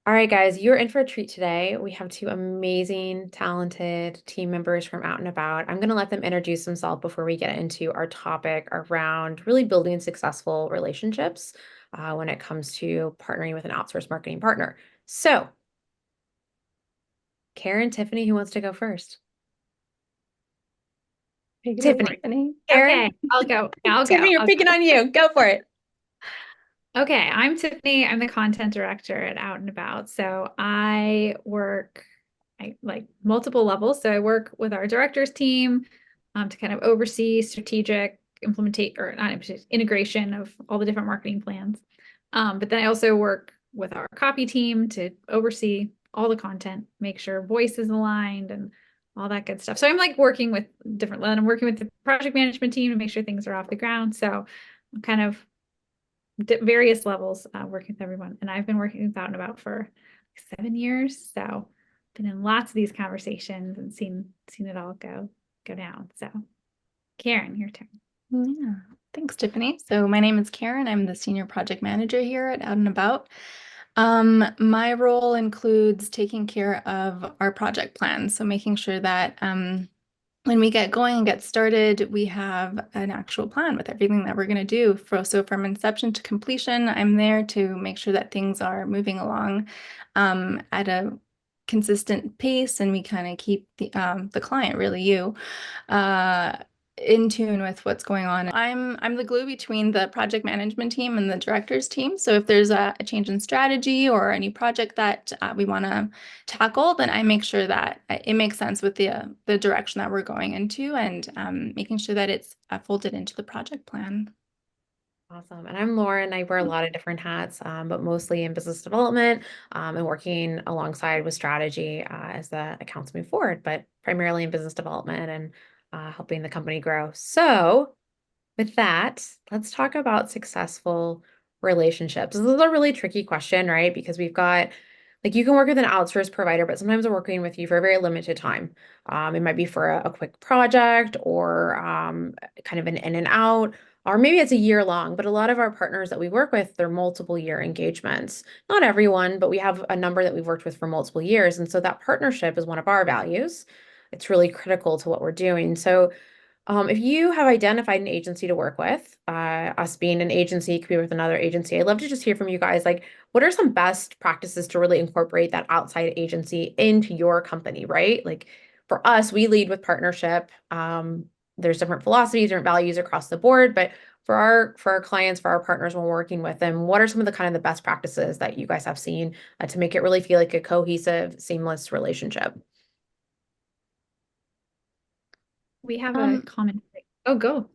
All right, guys, you're in for a treat today. We have two amazing, talented team members from Out and About. I'm going to let them introduce themselves before we get into our topic around really building successful relationships when it comes to partnering with an outsourced marketing partner. So, Karen, Tiffany, who wants to go first? Take it away, Tiffany. Tiffany. Karen? Okay, I'll go. I'll go. Tiffany, you're I'll picking go. on you. Go for it. Okay, I'm Tiffany. I'm the content director at Out and About. So I work like multiple levels. So I work with our directors team to kind of oversee strategic implementate or not integration of all the different marketing plans. But then I also work with our copy team to oversee all the content, make sure voice is aligned and all that good stuff. So I'm like working with I'm working with the project management team to make sure things are off the ground. So I'm kind of various levels working with everyone. And I've been working with Out and About for 7 years. So been in lots of these conversations and seen it all go down. So Karen, your turn. Yeah, thanks, Tiffany. So my name is Karen. I'm the senior project manager here at Out and About. My role includes taking care of our project plans, so making sure that when we get going and get started, we have an actual plan with everything that we're going to do. So from inception to completion, I'm there to make sure that things are moving along at a consistent pace, and we kind of keep the client, really you, uh, in tune with what's going on. I'm the glue between the project management team and the directors team. So if there's a change in strategy or a new project that we want to tackle, then I make sure that it makes sense with the direction that we're going into, and making sure that it's folded into the project plan. Awesome. And I'm Lauren. I wear a lot of different hats, but mostly in business development and working alongside with strategy as the accounts move forward, but primarily in business development and helping the company grow. So, with that, let's talk about successful relationships. This is a really tricky question, right? Because we've got, like, you can work with an outsourced provider, but sometimes they're working with you for a very limited time. It might be for a quick project or kind of an in and out, or maybe it's a year long. But a lot of our partners that we work with, they're multiple year engagements. Not everyone, but we have a number that we've worked with for multiple years. And so that partnership is one of our values. It's really critical to what we're doing. So, if you have identified an agency to work with, us being an agency, could be with another agency, I'd love to just hear from you guys. Like, what are some best practices to really incorporate that outside agency into your company, right? Like, for us, we lead with partnership. There's different philosophies, different values across the board, but for our clients, for our partners when we're working with them, what are some of the kind of the best practices that you guys have seen to make it really feel like a cohesive, seamless relationship? We have a Um, common. Oh, go.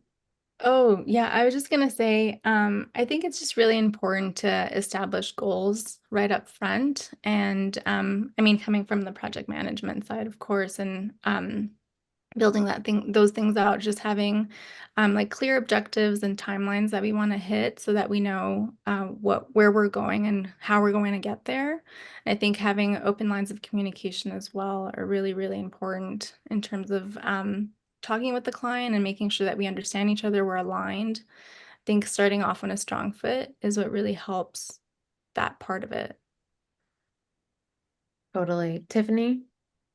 Oh, yeah, I was just gonna say, I think it's just really important to establish goals right up front. And I mean, coming from the project management side, of course, and building those things out, just having like clear objectives and timelines that we want to hit so that we know where we're going and how we're going to get there. I think having open lines of communication as well are really, really important in terms of talking with the client and making sure that we understand each other, we're aligned. I think starting off on a strong foot is what really helps that part of it. Totally. Tiffany?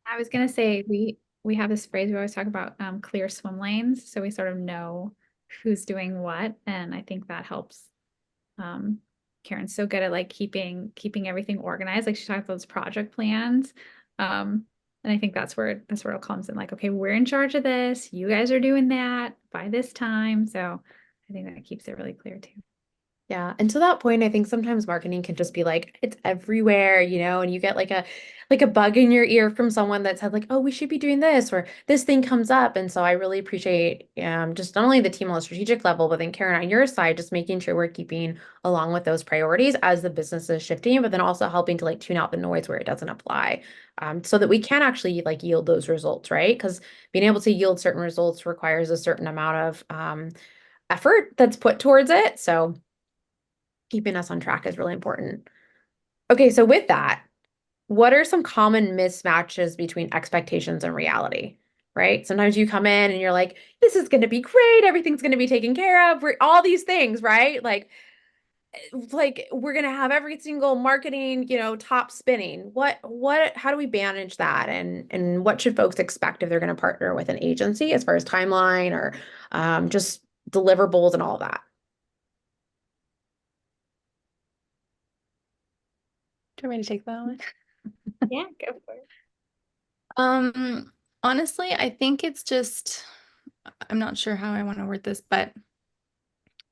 I was gonna say we have this phrase we always talk about clear swim lanes, so we sort of know who's doing what, and I think that helps. Um, Karen's so good at like keeping everything organized. Like she talked about those project plans. And I think that's where it comes in. Like, okay, we're in charge of this. You guys are doing that by this time. So I think that keeps it really clear too. Yeah. And to that point, I think sometimes marketing can just be like, it's everywhere, and you get like a bug in your ear from someone that said like, oh, we should be doing this or this thing comes up. And so I really appreciate just not only the team on a strategic level, but then Karen on your side, just making sure we're keeping along with those priorities as the business is shifting, but then also helping to like tune out the noise where it doesn't apply. So that we can actually like yield those results, right? Because being able to yield certain results requires a certain amount of effort that's put towards it. So keeping us on track is really important. Okay, so with that, what are some common mismatches between expectations and reality? Right? Sometimes you come in and you're like, this is going to be great. Everything's going to be taken care of. We're all these things, right? Like, like we're gonna have every single marketing, top spinning. How do we manage that? And what should folks expect if they're gonna partner with an agency as far as timeline or just deliverables and all that? Do you want me to take that one? Yeah, go for it. Honestly, I think it's just, I'm not sure how I want to word this, but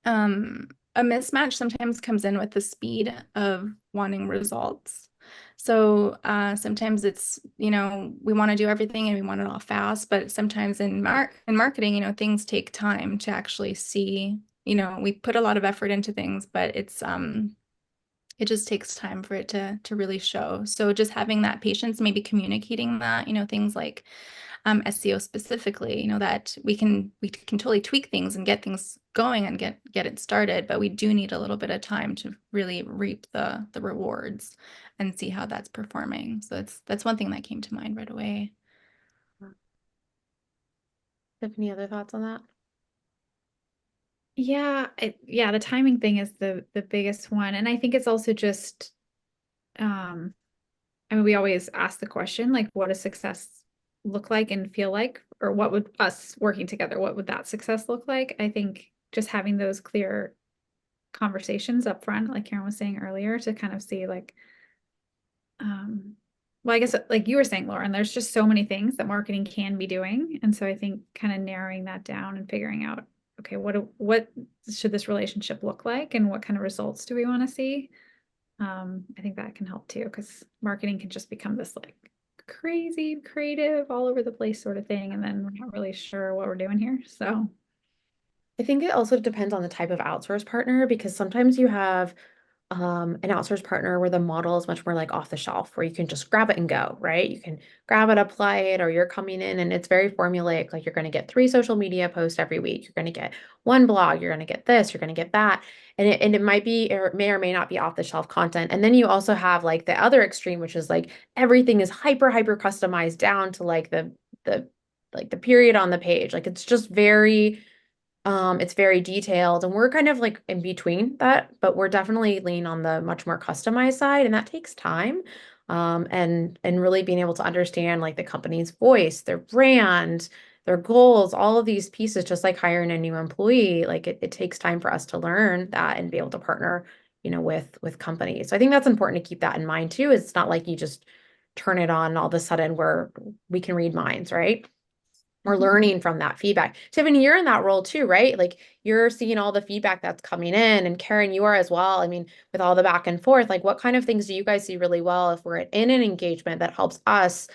um, a mismatch sometimes comes in with the speed of wanting results. So sometimes it's, we want to do everything and we want it all fast, but sometimes in marketing, things take time to actually see, we put a lot of effort into things, but it just takes time for it to really show. So just having that patience, maybe communicating that, things like SEO specifically, that we can totally tweak things and get things going and get it started, but we do need a little bit of time to really reap the rewards and see how that's performing. So that's one thing that came to mind right away. Tiffany, other thoughts on that? Yeah, yeah, the timing thing is the biggest one. And I think it's also just I mean, we always ask the question, like, what does success look like and feel like? Or what would us working together, what would that success look like? I think just having those clear conversations up front, like Karen was saying earlier, to kind of see like, well, I guess like you were saying, Lauren, there's just so many things that marketing can be doing. And so I think kind of narrowing that down and figuring out, okay, what should this relationship look like and what kind of results do we want to see? I think that can help too, because marketing can just become this like crazy creative all over the place sort of thing. And then we're not really sure what we're doing here. So I think it also depends on the type of outsource partner because sometimes you have an outsourced partner where the model is much more like off the shelf, where you can just grab it and go, right? You can grab it, apply it, or you're coming in and it's very formulaic. Like you're going to get 3 social media posts every week. You're going to get one blog. You're going to get this. You're going to get that. And it might be, or it may or may not be off the shelf content. And then you also have like the other extreme, which is like everything is hyper customized down to like the like the period on the page. Like it's very detailed and we're kind of like in between that, but we're definitely lean on the much more customized side and that takes time. And really being able to understand like the company's voice, their brand, their goals, all of these pieces, just like hiring a new employee, like it takes time for us to learn that and be able to partner, with companies. So I think that's important to keep that in mind too. It's not like you just turn it on and all of a sudden we can read minds, right? We're learning from that feedback. Tiffany, you're in that role too, right? Like you're seeing all the feedback that's coming in, and Karen, you are as well. I mean, with all the back and forth, like what kind of things do you guys see really well if we're in an engagement that helps us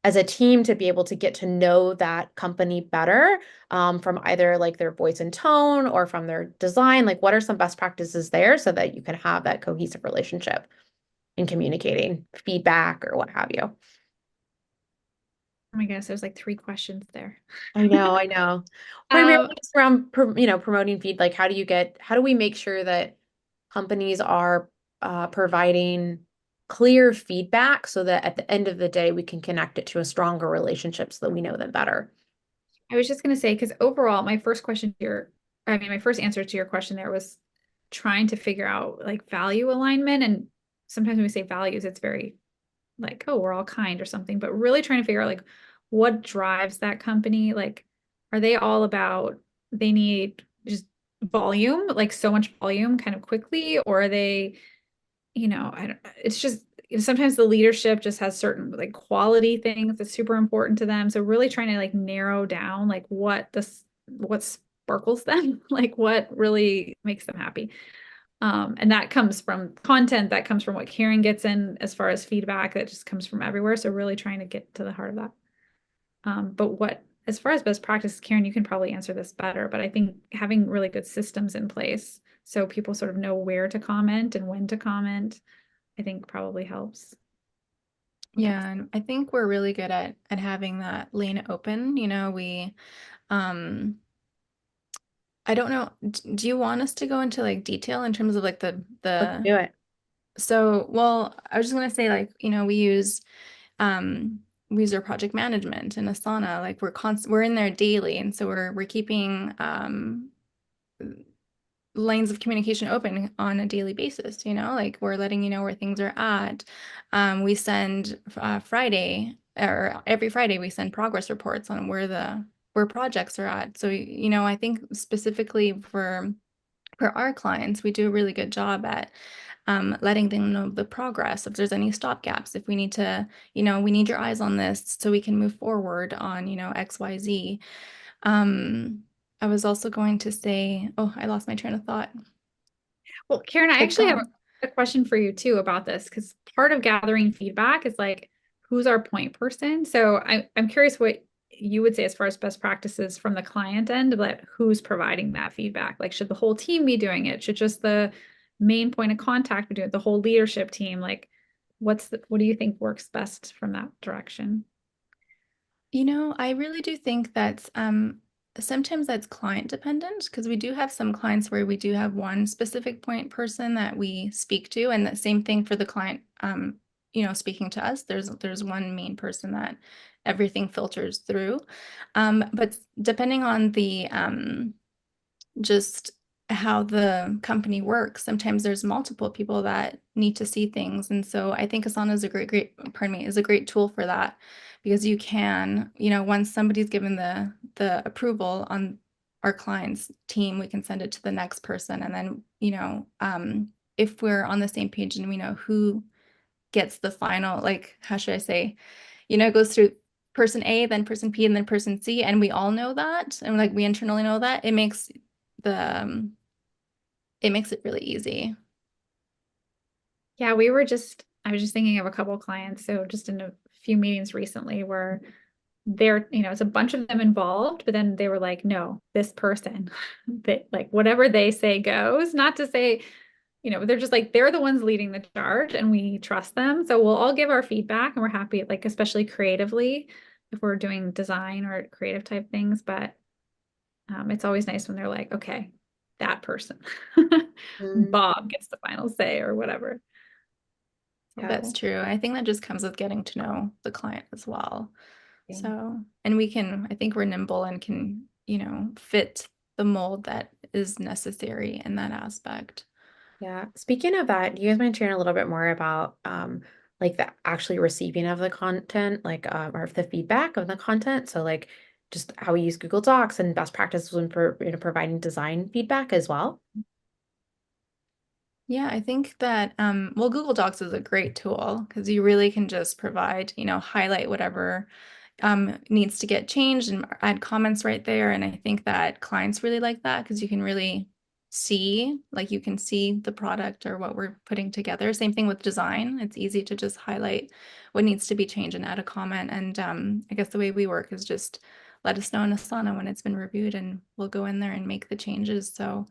as a team to be able to get to know that company better, from either like their voice and tone or from their design? Like, what are some best practices there so that you can have that cohesive relationship in communicating feedback or what have you? oh my goodness, there's like 3 questions there. I know, I know. Primarily Um, it's around, promoting feed. Like, how do we make sure that companies are providing clear feedback so that at the end of the day, we can connect it to a stronger relationship so that we know them better? I was just gonna say, because overall, my first answer to your question there was trying to figure out like value alignment. And sometimes when we say values, it's very like, oh, we're all kind or something, but really trying to figure out like what drives that company. Like, are they all about they need just volume, like so much volume kind of quickly, or are they, I don't, it's just sometimes the leadership just has certain like quality things that's super important to them. So really trying to like narrow down like what sparkles them, like what really makes them happy. And that comes from content, that comes from what Karen gets in as far as feedback, that just comes from everywhere. So really trying to get to the heart of that. But as far as best practice, Karen, you can probably answer this better, but I think having really good systems in place so people sort of know where to comment and when to comment, I think probably helps. Yeah, and I think we're really good at having that lane open. We um I don't know, do you want us to go into like detail in terms of like Let's the do it. so well, I was just gonna say like, um we use our project management and Asana, like we're in there daily, and so we're keeping lines of communication open on a daily basis, like we're letting you know where things are at. We send Friday or every Friday we send progress reports on where projects are at. So, I think specifically for our clients, we do a really good job at letting them know the progress, if there's any stop gaps, if we need to, we need your eyes on this so we can move forward on, XYZ. I was also going to say, oh, I lost my train of thought. Well, Karen, I Kept actually have going. a question for you too about this, because part of gathering feedback is like, who's our point person? So I'm curious what you would say as far as best practices from the client end, but who's providing that feedback? Like, should the whole team be doing it? Should just the main point of contact be doing it? The whole leadership team? Like, what do you think works best from that direction? I really do think that sometimes that's client dependent, because we do have some clients where we do have one specific point person that we speak to, and the same thing for the client, speaking to us. There's one main person that everything filters through. But depending on the just how the company works. Sometimes there's multiple people that need to see things. And so I think Asana is a pardon me, is a great tool for that, because you can, once somebody's given the approval on our client's team, we can send it to the next person. And then, if we're on the same page and we know who gets the final, like, how should I say, it goes through person A, then person P, and then person C, and we all know that, and like we internally know that, the it makes it really easy. Yeah, I was just thinking of a couple clients. So just in a few meetings recently where it's a bunch of them involved, but then they were like, no, this person, that like whatever they say goes, not to say, they're just like, they're the ones leading the charge and we trust them. So we'll all give our feedback and we're happy, like, especially creatively, if we're doing design or creative type things. But it's always nice when they're like, okay, that person, Mm, Bob gets the final say or whatever. yeah, That's true. I think that just comes with getting to know the client as well. yeah. So, and I think we're nimble and can, fit the mold that is necessary in that aspect. Yeah. Speaking of that, do you guys mind sharing a little bit more about like the actually receiving of the content, like or the feedback of the content? So like just how we use Google Docs and best practices when providing design feedback as well. Yeah, I think that, well, Google Docs is a great tool because you really can just provide, highlight whatever needs to get changed and add comments right there. And I think that clients really like that because you can really you can see the product or what we're putting together. Same thing with design. It's easy to just highlight what needs to be changed and add a comment. And I guess the way we work is just let us know in Asana when it's been reviewed and we'll go in there and make the changes. So,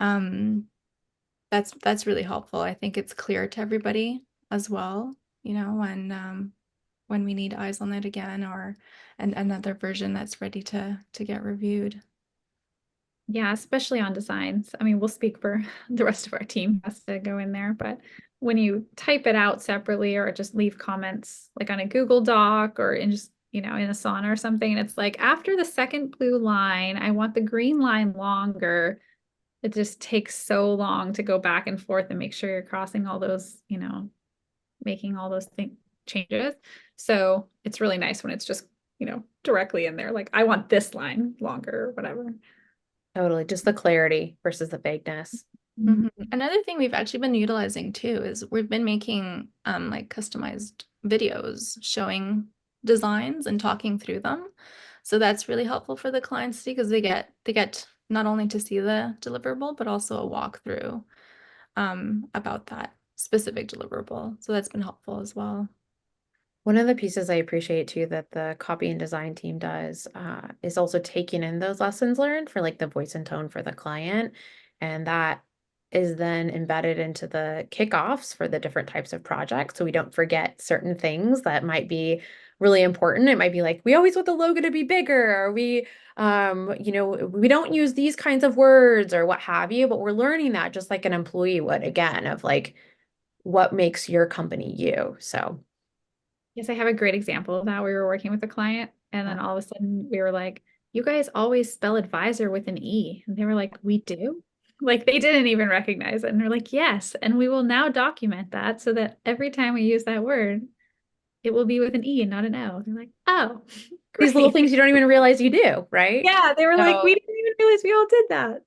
um, that's really helpful. I think it's clear to everybody as well, when we need eyes on it again or another version that's ready to get reviewed. Yeah, especially on designs. I mean, we'll speak for the rest of our team has to go in there, but when you type it out separately or just leave comments like on a Google Doc or in just, in Asana or something, and it's like after the second blue line, I want the green line longer. It just takes so long to go back and forth and make sure you're crossing all those, making all those changes. So it's really nice when it's just, directly in there. Like I want this line longer or whatever. Totally. Just the clarity versus the vagueness. Mhm. Another thing we've actually been utilizing too is we've been making like customized videos showing designs and talking through them. So that's really helpful for the clients too, because they get not only to see the deliverable but also a walkthrough about that specific deliverable. So that's been helpful as well. One of the pieces I appreciate too that the copy and design team does is also taking in those lessons learned for like the voice and tone for the client. And that is then embedded into the kickoffs for the different types of projects. So we don't forget certain things that might be really important. It might be like, we always want the logo to be bigger, or we don't use these kinds of words or what have you, but we're learning that just like an employee would again, of like what makes your company you. So Yes, I have a great example of that. We were working with a client, and then all of a sudden we were like, you guys always spell advisor with an E. And they were like, we do? Like they didn't even recognize it. And they're like, yes. And we will now document that so that every time we use that word, it will be with an E and not an O. They're like, oh, These little great. things you don't even realize you do, right? Yeah, they were like, we So, didn't even realize we all did that.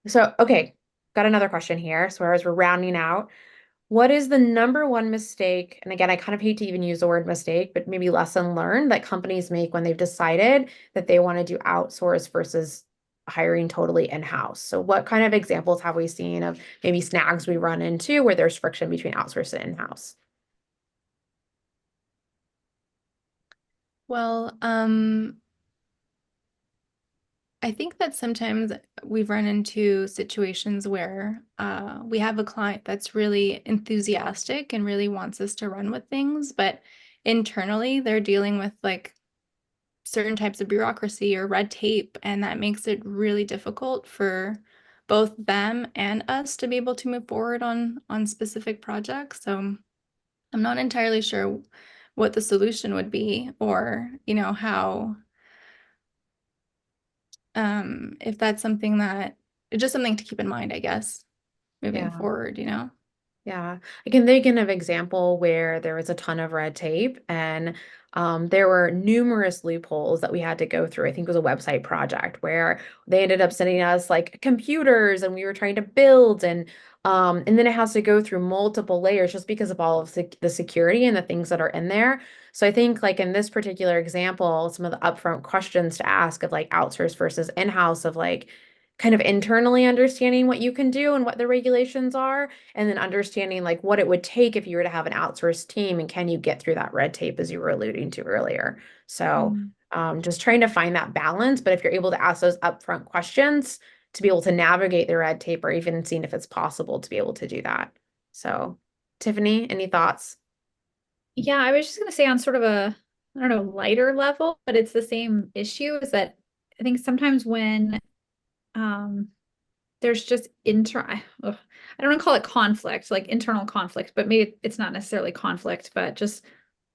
So okay, got another question here. So as we're rounding out, what is the number one mistake? And again, I kind of hate to even use the word mistake, but maybe lesson learned that companies make when they've decided that they want to do outsource versus hiring totally in-house. So what kind of examples have we seen of maybe snags we run into where there's friction between outsource and in-house? Well, I think that sometimes we've run into situations where we have a client that's really enthusiastic and really wants us to run with things, but internally they're dealing with like certain types of bureaucracy or red tape, and that makes it really difficult for both them and us to be able to move forward on specific projects. So I'm not entirely sure what the solution would be, or how if that's something that it's just something to keep in mind, I guess, moving Yeah. forward. Yeah, I can think of an example where there was a ton of red tape and there were numerous loopholes that we had to go through. I think it was a website project where they ended up sending us like computers and we were trying to build and then it has to go through multiple layers just because of all of the security and the things that are in there. So I think like in this particular example, some of the upfront questions to ask of like outsource versus in-house of like kind of internally understanding what you can do and what the regulations are and then understanding like what it would take if you were to have an outsourced team and can you get through that red tape as you were alluding to earlier. So mm. just trying to find that balance, but if you're able to ask those upfront questions to be able to navigate the red tape or even seeing if it's possible to be able to do that. So Tiffany, any thoughts? Yeah, I was just gonna say on sort of a, I don't know, lighter level, but it's the same issue is that I think sometimes when um there's just I don't want to call it conflict, like internal conflict, but maybe it's not necessarily conflict, but just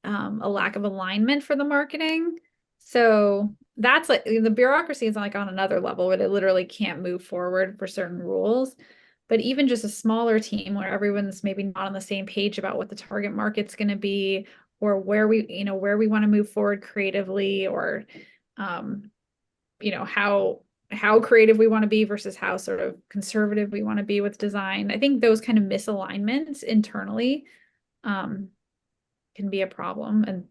a lack of alignment for the marketing. So that's like the bureaucracy is like on another level where they literally can't move forward for certain rules. But even just a smaller team where everyone's maybe not on the same page about what the target market's going to be or where we want to move forward creatively or um, how creative we want to be versus how sort of conservative we want to be with design. I think those kind of misalignments internally um, can be a problem and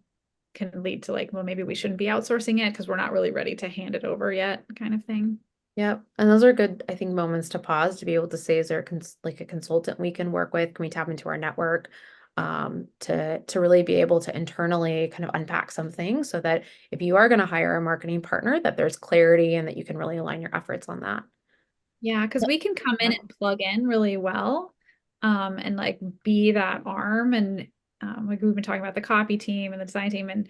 can lead to like, well, maybe we shouldn't be outsourcing it because we're not really ready to hand it over yet, kind of thing. Yep. And those are good, I think, moments to pause to be able to say, is there a like a consultant we can work with? Can we tap into our network to really be able to internally kind of unpack some things so that if you are going to hire a marketing partner, that there's clarity and that you can really align your efforts on that. Yeah, because we can come in and plug in really well, and like be that arm and like we've been talking about the copy team and the design team and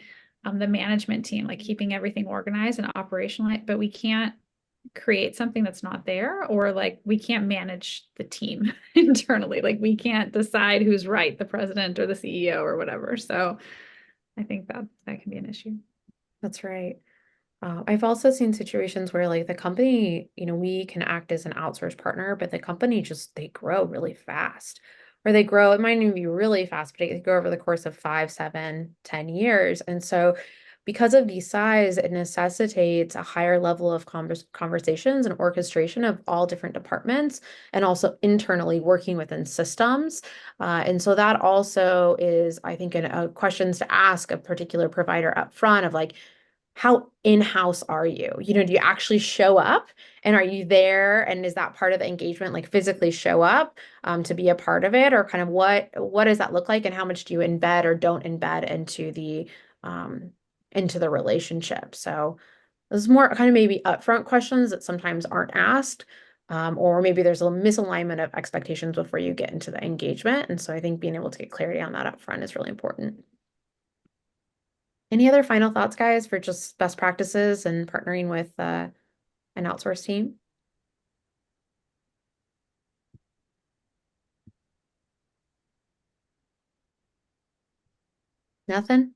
the management team, like keeping everything organized and operational, but we can't create something that's not there or like we can't manage the team internally. Like we can't decide who's right, the president or the CEO or whatever. So I think that can be an issue. That's right. I've also seen situations where like the company, we can act as an outsourced partner, but the company just they grow really fast. Or they grow, it might even be really fast, but they grow over the course of 5, 7, 10 years. And so because of the size, it necessitates a higher level of conversations and orchestration of all different departments and also internally working within systems. And so that also is, I think, questions to ask a particular provider up front of like, how in-house are you? Do you actually show up and are you there? And is that part of the engagement, like physically show up to be a part of it? Or kind of what does that look like and how much do you embed or don't embed into the relationship? So there's more kind of maybe upfront questions that sometimes aren't asked. Or maybe there's a misalignment of expectations before you get into the engagement. And so I think being able to get clarity on that upfront is really important. Any other final thoughts, guys, for just best practices and partnering with an outsourced team? Nothing?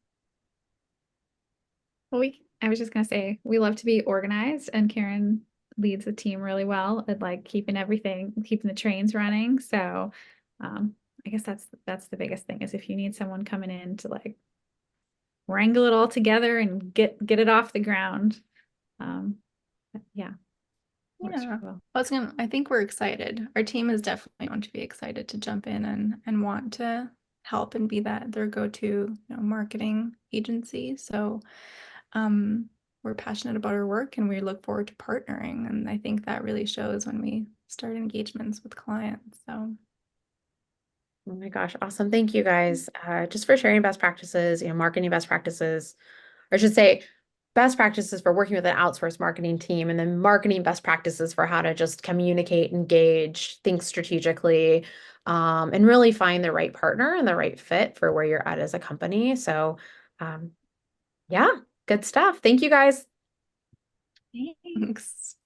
Well, I was just gonna say we love to be organized and Karen leads the team really well at like keeping the trains running. So I guess that's the biggest thing is if you need someone coming in to like wrangle it all together and get it off the ground. Um, yeah. Works Yeah. really well. I think we're excited. Our team is definitely going to be excited to jump in and want to help and be their go-to, marketing agency. So we're passionate about our work and we look forward to partnering. And I think that really shows when we start engagements with clients. So Oh my gosh, awesome. Thank you guys just for sharing best practices, marketing best practices, or I should say best practices for working with an outsourced marketing team and then marketing best practices for how to just communicate, engage, think strategically, and really find the right partner and the right fit for where you're at as a company. So, yeah, good stuff. Thank you guys. thanks.